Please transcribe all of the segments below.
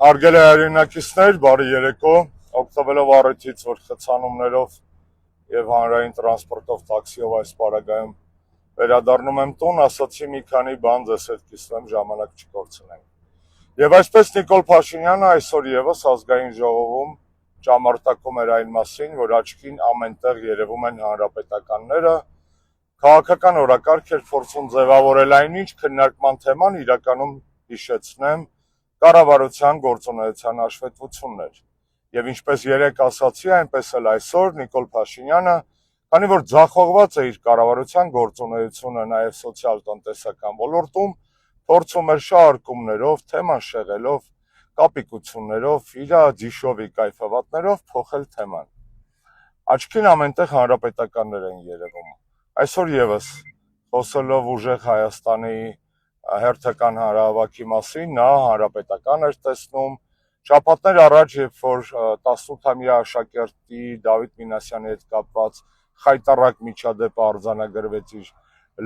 Արգել է հայրենակիցներ, բարի երեկո, օգտվելով առիթից, որ խցանումներով և հանրային տրանսպորտով տաքսիով այս պարագայում վերադառնում եմ տուն, ասացի մի քանի բան ձեզ հետ կիսվեմ, ժամանակ չկորցնենք։ Եվ այսպես Նիկոլ Փաշինյանը այսօր ևս ազգային ժողովում ճամարտակում էր այն մասին, որ աչքին ամենտեղ երևում են հանրապետականները, քաղաքական օրակարգ էր փորձում ձևավորել, այնինչ քննարկման թեման իրականում հիշեցնեմ կառավարության գործունեության հաշվետվություններ։ Եվ ինչպես երեկ ասացի, այնպես էլ այսօր Նիկոլ Փաշինյանը, քանի որ ձախողված է իր կառավարության գործունեությունը նաև սոցիալ-տնտեսական ոլորտում, փորձում էր շահարկումներով, թեման շեղելով, կապիկություններով, իր ձիշովի կայֆավատներով փոխել թեման։ Աչքին ամենտեղ հանրապետականներ են երևում։ Այսօր ևս խոսելով ուժեղ Հայաստանի հերթական հանրահավաքի մասին, նա հանրապետական էր տեսնում, շաբաթներ առաջ, երբ որ 18-ամյա աշակերտի Դավիթ Մինասյանի հետ կապված խայտառակ միջադեպը արձանագրվեց իր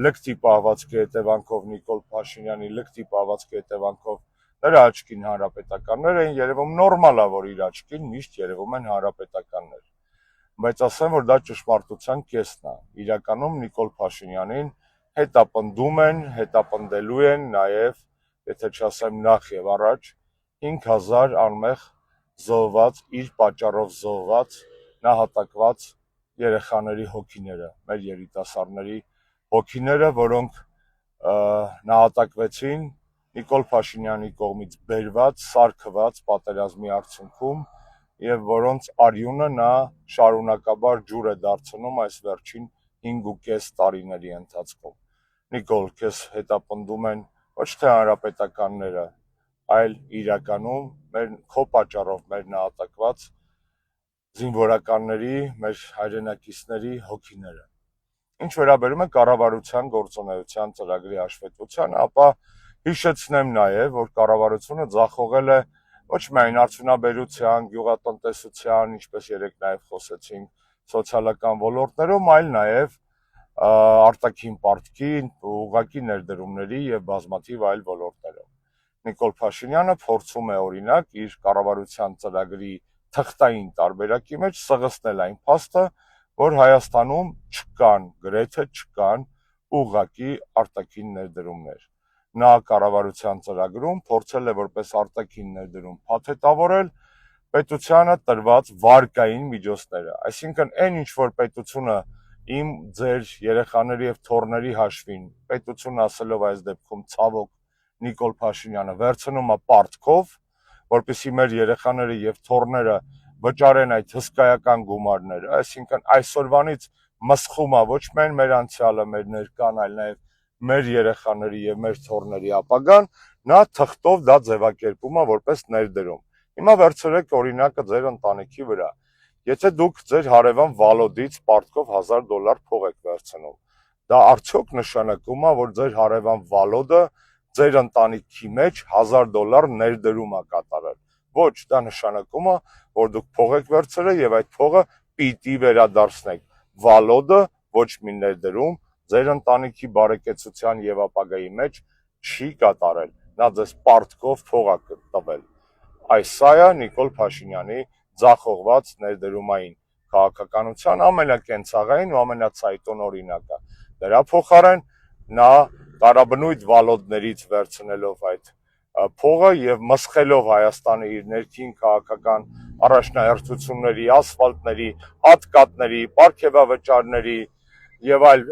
լկտի պահվածքի հետևանքով, Նիկոլ Փաշինյանի լկտի պահվածքի հետևանքով, նրա աչքին հանրապետականներ են երևում, նորմալ է, որ իր աչքին միշտ երևում են հանրապետականներ, բայց ասեմ, որ դա ճշմարտության կեսն է, իրականում Նիկոլ Փաշինյանին հետապնդում են, հետապնդելու են նաև, եթե չասեմ նախ եւ առաջ, 5000 անմեղ զոհված, իր պատճառով զոհված, նահատակված երեխաների հոգիները, մեր երիտասարդների հոգիները, որոնք նահատակվեցին Նիկոլ Փաշինյանի կողմից բերված, սարքված պատերազմի արդյունքում եւ որոնց արյունը նա շարունակաբար ջուր է դարձնում այս վերջին 5.5 տարիների ընթացքում։ Նիկոլ, քեզ հետապնդում են ոչ թե հանրապետականները, այլ իրականում քո պատճառով մեր նահատակված զինվորականների, մեր հայրենակիցների հոգիները։ Ինչ վերաբերում է կառավարության գործունեության ծրագրի հաշվետվությանը, ապա հիշեցնեմ նաև, որ կառավարությունը ձախողել է ոչ միայն արդյունաբերության, գյուղատնտեսության, ինչպես երեք նաև խոսեցինք, սոցիալական ոլորտներում, այլ նաև արտաքին պարտքի, ուղղակի ներդրումների եւ բազմաթիվ այլ ոլորտներով։ Նիկոլ Փաշինյանը փորձում է օրինակ իր կառավարության ծրագրի թղթային տարբերակի մեջ սղացնել այն փաստը, որ Հայաստանում չկան, գրեթե չկան ուղղակի արտաքին ներդրումներ։ Նա կառավարության ծրագրում փորձել է որպես արտաքին ներդրում փաթեթավորել պետությանը տրված վարկային միջոցները, այսինքն այն ինչ որ պետությունը իմ ձեր երեխաների եւ թոռների հաշվին, պետությունը ասելով այս դեպքում ցավոք Նիկոլ Փաշինյանը վերցնում է պարտքով, որպեսզի մեր երեխաները եւ թոռները վճարեն այդ հսկայական գումարները, այսինքն այսօրվանից մսխում է ոչ միայն մեր անցյալը, մեր ներկան, այլ նաեւ մեր երեխաների եւ մեր թոռների ապագան, նա թղթով դա ձևակերպում է որպես ներդրում։ Հիմա վերցրեք օրինակը ձեր ընտանիքի վրա։ Եթե դուք ձեր հարևան Վալոդից պարտքով $1000 փող եք վերցնում, դա արդյոք նշանակում է, որ ձեր հարևան Վալոդը ձեր ընտանիքի մեջ $1000 ներդրում է կատարել։ Ոչ, դա նշանակում է, որ դուք փող եք վերցրել եւ այդ փողը պիտի վերադարձնեք։ Վալոդը ոչ մի ներդրում ձեր ընտանիքի բարեկեցության եւ ապագայի մեջ չի կատարել։ Նա ձեզ պարտքով փող է տվել։ Այս սա է Նիկոլ Փաշինյանի ձախողված ներդրումային քաղաքականության ամենակենցաղային ու ամենացայտուն օրինակը։ Դրա փոխարեն նա տարաբնույթ վալոդներից վերցնելով այդ փողը եւ մսխելով Հայաստանի իր ներքին քաղաքական առաջնահերթությունների, ասֆալտների, ատկատների, պարգևավճարների եւ այլ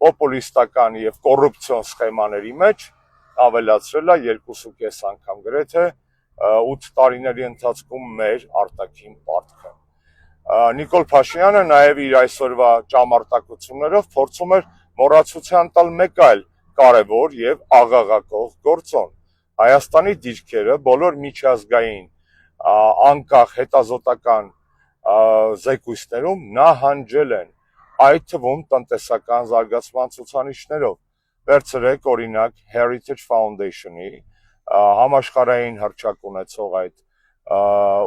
պոպուլիստական եւ կոռուպցիոն սխեմաների մեջ ավելացրել է 2.5 անգամ գրեթե 8 տարիների ընթացքում մեր արտաքին պարտքը։ Նիկոլ Փաշինյանը նաև իր այսօրվա ճամարտակություններով փորձում էր մոռացության տալ մեկ այլ կարևոր եւ աղաղակող գործոն։ Հայաստանի դիրքերը բոլոր միջազգային անկախ հետազոտական զեկույցներում նահանջել են, այդ թվում տնտեսական զարգացման ցուցանիշներով։ Վերցրեք օրինակ Heritage Foundation-ի համաշխարհային հռչակ ունեցող այդ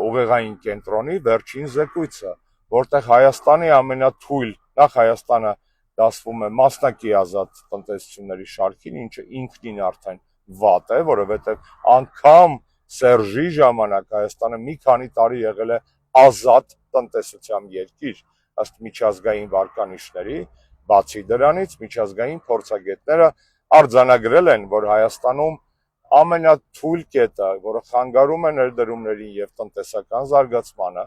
ուղեղային կենտրոնի վերջին զեկույցը, որտեղ Հայաստանի ամենաթույլ, նախ Հայաստանը դասվում է մասնակի ազատ տնտեսությունների շարքին, ինչը ինքնին արդեն վատ է, որովհետև անգամ Սերժի ժամանակ Հայաստանը մի քանի տարի եղել է ազատ տնտեսությամբ երկիր ըստ միջազգային վարկանիշների, բացի դրանից միջազգային փորձագետները արձանագրել են, որ Հայաստանում ամենաթույլ կետը, որը խանգարում է ներդրումների եւ տնտեսական զարգացմանը,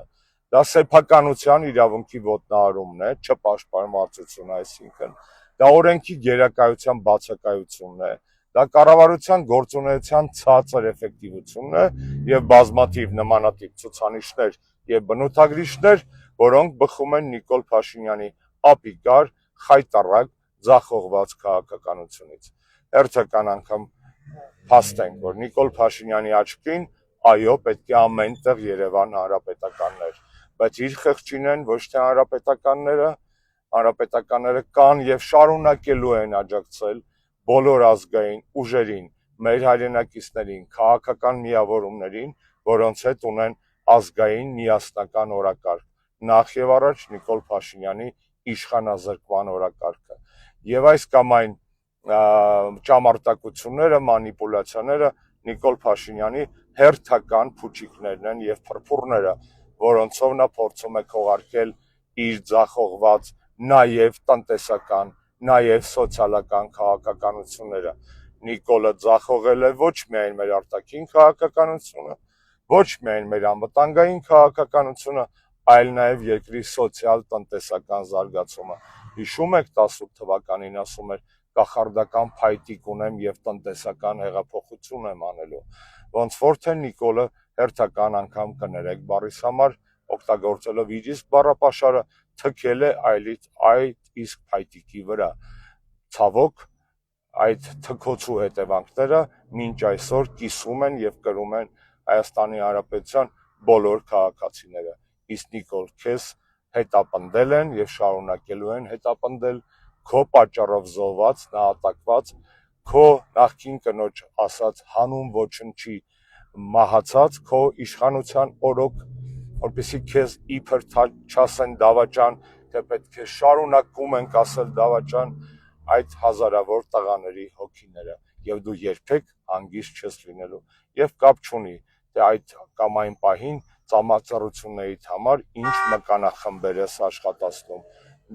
դա սեփականության իրավունքի ոտնահարումն է, չպաշտպանվածություն, այսինքն դա օրենքի գերակայության բացակայությունն է, դա կառավարության գործունեության ցածր էֆեկտիվությունն է եւ բազմաթիվ նմանատիպ ցուցանիշներ եւ բնութագրիչներ, որոնք բխում են Նիկոլ Փաշինյանի ապիկար, խայտառակ, ձախողված քաղաքականությունից։ Հերթական անգամ փաստենք, որ Նիկոլ Փաշինյանի աչքին այո, պետք է ամենտեղ Երևան հանրապետականներ, բայց իր խղճին են ոչ թե հանրապետականները կան եւ շարունակելու են աջակցել բոլոր ազգային ուժերին, մեր հայրենակիցներին, քաղաքական միավորումներին, որոնց հետ ունեն ազգային միասնական օրակարգ, նախ եւ առաջ Նիկոլ Փաշինյանի իշխանազրկման օրակարգը։ Եվ այս կամ այն ճամարտակությունները, մանիպուլյացիաները Նիկոլ Փաշինյանի հերթական փուչիկներն են եւ փրփուրները, որոնցով նա փորձում է քողարկել իր ձախողված նաեւ տնտեսական, նաեւ սոցիալական քաղաքականությունները։ Նիկոլը ձախողել է ոչ միայն մեր արտաքին քաղաքականությունը, ոչ միայն մեր անվտանգային քաղաքականությունը, այլ նաեւ երկրի սոցիալ-տնտեսական զարգացումը։ Հիշում եք 18 թվականին ասում էր կախարդական փայտիկ ունեմ եւ տնտեսական հեղափոխություն եմ անելու։ Ոնց որ թե Նիկոլը հերթական անգամ կներեք բառիս համար օգտագործելով իր իսկ բառապաշարը թքել է այդ իսկ փայտիկի վրա։ Ցավոք այդ թքոցու հետևանքները մինչ այսօր կիսում են եւ կրում են Հայաստանի Հանրապետության բոլոր քաղաքացիները։ Իսկ Նիկոլ, քեզ հետապնդել են եւ շարունակելու են հետապնդել քո պատճառով զոհված, նահատակված, քո նախկին կնոջ ասած հանուն ոչնչի մահացած, քո իշխանության օրոք, որպեսզի քեզ իբր չասեն դավաճան, թե պետք է շարունակում ենք ասել դավաճան այդ հազարավոր տղաների հոգիները եւ դու երբեք հանգիստ չես լինելու եւ կապ չունի թե այդ կամ այն պահին ծամածառություններիդ համար ինչ մկանախմբեր ես աշխատացնում,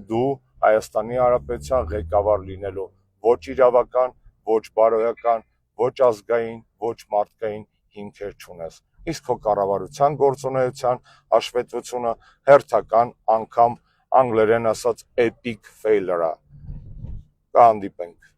դու Հայաստանի Հանրապետության ղեկավար լինելու ոչ իրավական, ոչ բարոյական, ոչ ազգային, ոչ մարդկային հիմքեր չունես։ Իսկ քո կառավարության գործունեության հաշվետվությունը հերթական անգամ անգլերեն ասած epic failure-ը։ Կհանդիպենք։